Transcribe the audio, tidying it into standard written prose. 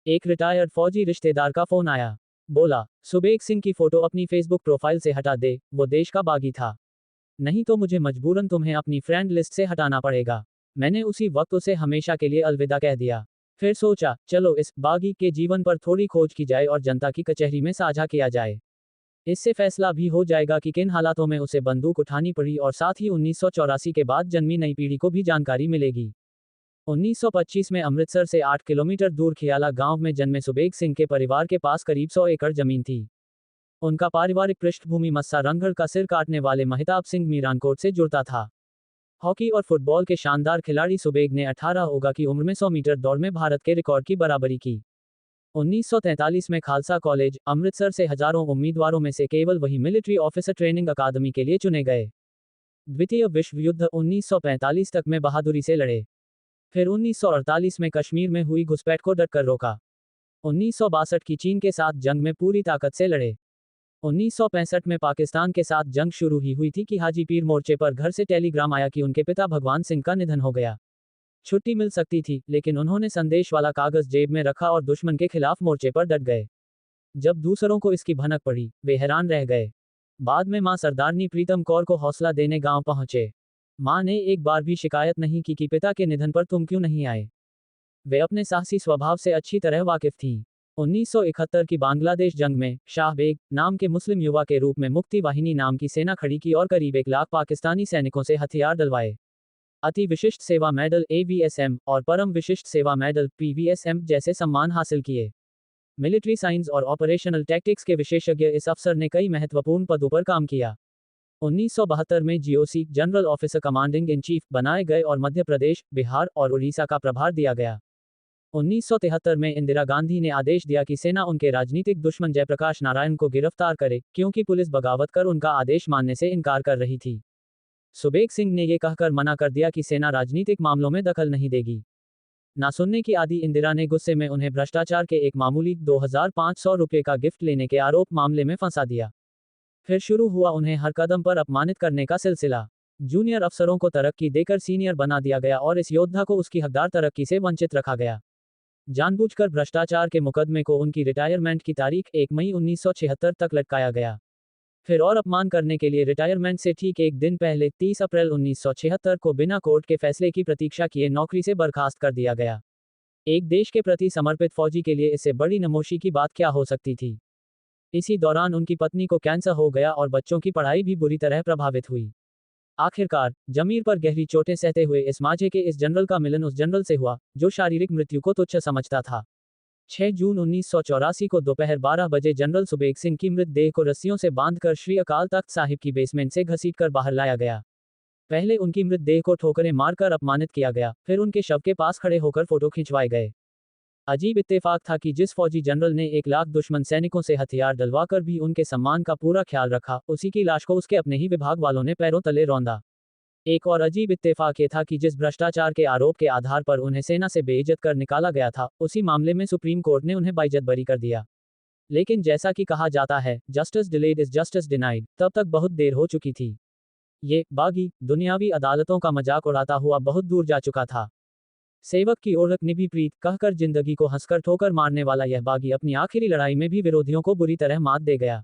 एक रिटायर्ड फौजी रिश्तेदार का फोन आया। बोला, सुबेग सिंह की फोटो अपनी फेसबुक प्रोफाइल से हटा दे, वो देश का बागी था। नहीं तो मुझे मजबूरन तुम्हें अपनी फ्रेंड लिस्ट से हटाना पड़ेगा। मैंने उसी वक्त उसे हमेशा के लिए अलविदा कह दिया। फिर सोचा, चलो इस बागी के जीवन पर थोड़ी खोज की जाए और जनता की कचहरी में साझा किया जाए। इससे फैसला भी हो जाएगा कि किन हालातों में उसे बंदूक उठानी पड़ी और साथ ही 1984 के बाद जन्मी नई पीढ़ी को भी जानकारी मिलेगी। 1925 में अमृतसर से 8 किलोमीटर दूर खियाला गांव में जन्मे सुबेग सिंह के परिवार के पास करीब 100 एकड़ जमीन थी। उनका पारिवारिक पृष्ठभूमि मस्सा रंगढ़ का सिर काटने वाले महिताब सिंह मीरानकोट से जुड़ता था। हॉकी और फुटबॉल के शानदार खिलाड़ी सुबेग ने 18 ओगा की उम्र में 100 मीटर दौड़ में भारत के रिकॉर्ड की बराबरी की। 1943 में खालसा कॉलेज, अमृतसर से हजारों उम्मीदवारों में से केवल वही मिलिट्री ऑफिसर ट्रेनिंग अकादमी के लिए चुने गए। द्वितीय विश्व युद्ध 1945 तक में बहादुरी से लड़े। फिर 1948 में कश्मीर में हुई घुसपैठ को डटकर रोका। 1962 की चीन के साथ जंग में पूरी ताकत से लड़े। 1965 में पाकिस्तान के साथ जंग शुरू ही हुई थी कि हाजी पीर मोर्चे पर घर से टेलीग्राम आया कि उनके पिता भगवान सिंह का निधन हो गया। छुट्टी मिल सकती थी, लेकिन उन्होंने संदेश वाला कागज जेब में रखा और दुश्मन के खिलाफ मोर्चे पर डट गए। जब दूसरों को इसकी भनक पड़ी, वे हैरान रह गए। बाद में मां सरदारनी प्रीतम कौर को हौसला देने गांव पहुंचे। मां ने एक बार भी शिकायत नहीं की कि पिता के निधन पर तुम क्यों नहीं आए। वे अपने साहसी स्वभाव से अच्छी तरह वाकिफ थीं। 1971 की बांग्लादेश जंग में शाह बेग नाम के मुस्लिम युवा के रूप में मुक्ति वाहिनी नाम की सेना खड़ी की और करीब 1 लाख पाकिस्तानी सैनिकों से हथियार डलवाए। अति विशिष्ट सेवा मेडल AVSM और परम विशिष्ट सेवा मेडल PVSM जैसे सम्मान हासिल किए। मिलिट्री साइंस और ऑपरेशनल टैक्टिक्स के विशेषज्ञ इस अफसर ने कई महत्वपूर्ण पदों पर काम किया। 1972 में GOC general officer commanding in chief बनाए गए और मध्य प्रदेश, बिहार और उड़ीसा का प्रभार दिया गया। 1973 में इंदिरा गांधी ने आदेश दिया कि सेना उनके राजनीतिक दुश्मन जयप्रकाश नारायण को गिरफ्तार करे, क्योंकि पुलिस बगावत कर उनका आदेश मानने से इनकार कर रही थी। सुबेग सिंह ने यह कहकर मना कर दिया कि सेना राजनीतिक मामलों में दखल नहीं देगी। ना सुनने की आदि इंदिरा ने गुस्से में उन्हें भ्रष्टाचार के एक मामूली 2500 रुपये का गिफ्ट लेने के आरोप मामले में फंसा दिया। फिर शुरू हुआ उन्हें हर कदम पर अपमानित करने का सिलसिला। जूनियर अफसरों को तरक्की देकर सीनियर बना दिया गया और इस योद्धा को उसकी हकदार तरक्की से वंचित रखा गया। जानबूझकर भ्रष्टाचार के मुकदमे को उनकी रिटायरमेंट की तारीख 1 मई 1976 तक लटकाया गया। फिर और अपमान करने के लिए रिटायरमेंट से ठीक एक दिन पहले 30 अप्रैल 1976 को बिना कोर्ट के फैसले की प्रतीक्षा किए नौकरी से बर्खास्त कर दिया गया। एक देश के प्रति समर्पित फौजी के लिए इससे बड़ी नमोशी की बात क्या हो सकती थी। इसी दौरान उनकी पत्नी को कैंसर हो गया और बच्चों की पढ़ाई भी बुरी तरह प्रभावित हुई। आखिरकार जमीर पर गहरी चोटें सहते हुए इस माझे के इस जनरल का मिलन उस जनरल से हुआ जो शारीरिक मृत्यु को तुच्छ समझता था। 6 जून 1984 को दोपहर 12 बजे जनरल सुबेग सिंह की मृतदेह को रस्सियों से बांधकर श्री अकाल तख्त साहिब की बेसमेंट से घसीटकर बाहर लाया गया। पहले उनकी मृतदेह को ठोकरें मारकर अपमानित किया गया, फिर उनके शव के पास खड़े होकर फोटो खिंचवाए गए। अजीब इत्तेफाक था कि जिस फौजी जनरल ने 1 लाख दुश्मन सैनिकों से हथियार डलवाकर भी उनके सम्मान का पूरा ख्याल रखा, उसी की लाश को उसके अपने ही विभाग वालों ने पैरों तले रौंदा। एक और अजीब इत्तेफाक ये था कि जिस भ्रष्टाचार के आरोप के आधार पर उन्हें सेना से बेइज्जत कर निकाला गया था, उसी मामले में सुप्रीम कोर्ट ने उन्हें बाइज्जत बरी कर दिया। लेकिन जैसा कि कहा जाता है, justice delayed is justice denied, तब तक बहुत देर हो चुकी थी। ये बागी दुनियावी अदालतों का मजाक उड़ाता हुआ बहुत दूर जा चुका था। सेवक की ओरख निभी प्रीत कहकर जिंदगी को हंसकर ठोकर मारने वाला यह बागी अपनी आखिरी लड़ाई में भी विरोधियों को बुरी तरह मात दे गया।